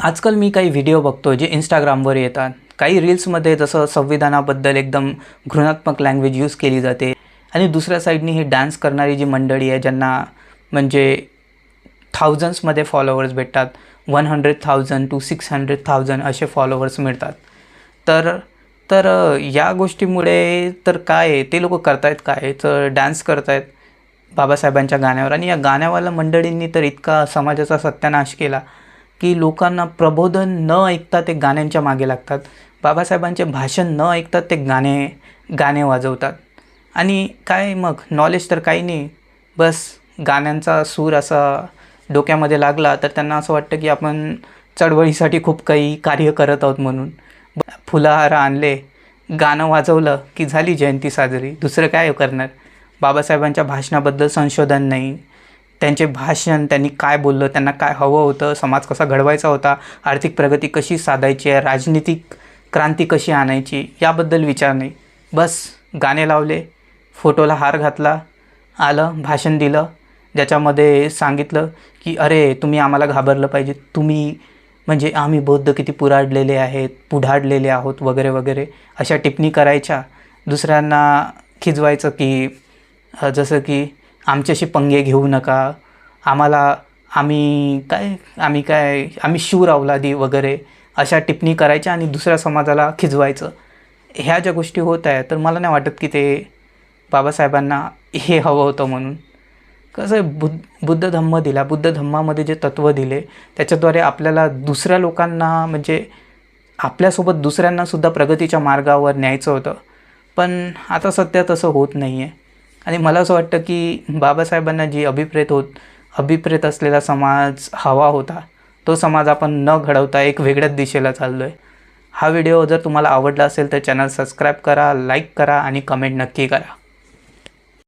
आजकाल मी काही व्हिडिओ बघतो जे इंस्टाग्रामवर येतात. काही रील्समध्ये जसं संविधानाबद्दल एकदम घृणात्मक लँग्वेज यूज केली जाते आणि दुसऱ्या साईडनी ही डान्स करणारी जी मंडळी आहे ज्यांना म्हणजे थाउजंड्समध्ये फॉलोअर्स भेटतात. 100,000 to 600,000 असे फॉलोअर्स मिळतात. तर तर या गोष्टीमुळे तर काय आहे, ते लोक करतायत काय, तर डान्स करतायत बाबासाहेबांच्या गाण्यावर. आणि या गाण्यावाल्या मंडळींनी तर इतका समाजाचा सत्यानाश केला की लोकांना प्रबोधन न ऐकता ते गाण्यांच्या मागे लागतात. बाबासाहेबांचे भाषण न ऐकता ते गाणे वाजवतात. आणि काय मग नॉलेज तर काही नाही, बस गाण्यांचा सूर असा डोक्यामध्ये लागला तर त्यांना असं वाटतं की आपण चळवळीसाठी खूप काही कार्य करत आहोत म्हणून. फुलहार आणले, गाणं वाजवलं की झाली जयंती साजरी. दुसरं काय करणार. बाबासाहेबांच्या भाषणाबद्दल संशोधन नाही, त्यांचे भाषण, त्यांनी काय बोललं, त्यांना काय हवं होतं, समाज कसा घडवायचा होता, आर्थिक प्रगती कशी साधायची आहे, राजनीतिक क्रांती कशी आणायची, याबद्दल विचार नाही. बस गाणे लावले, फोटोला हार घातला, आलं, भाषण दिलं, ज्याच्यामध्ये सांगितलं की अरे तुम्ही आम्हाला घाबरलं पाहिजे, तुम्ही म्हणजे आम्ही बौद्ध किती पुढाडलेले आहोत वगैरे वगैरे अशा टिप्पणी करायच्या. दुसऱ्यांना खिजवायचं की जसं की आमच्याशी पंगे घेऊ नका, आम्ही शूर अवलादी वगैरे अशा टिप्पणी करायच्या आणि दुसऱ्या समाजाला खिजवायचं. ह्या ज्या गोष्टी होत आहेत तर मला नाही वाटत की ते बाबासाहेबांना हे हवं होतं म्हणून. कसं आहे, बुद्ध धम्म दिला, बुद्ध धम्मामध्ये जे तत्त्व दिले त्याच्याद्वारे आपल्याला दुसऱ्या लोकांना म्हणजे आपल्यासोबत दुसऱ्यांनासुद्धा प्रगतीच्या मार्गावर न्यायचं होतं. पण आता सध्या तसं होत नाही आहे. आणि मला असं वाटतं की बाबासाहेबांना जी अभिप्रेत असलेला समाज हवा होता, तो समाज आपण न घडवता एक वेगळ्याच दिशेला चाललो आहे. हा व्हिडिओ जर तुम्हाला आवडला असेल तर चॅनल सबस्क्राईब करा, लाईक करा आणि कमेंट नक्की करा.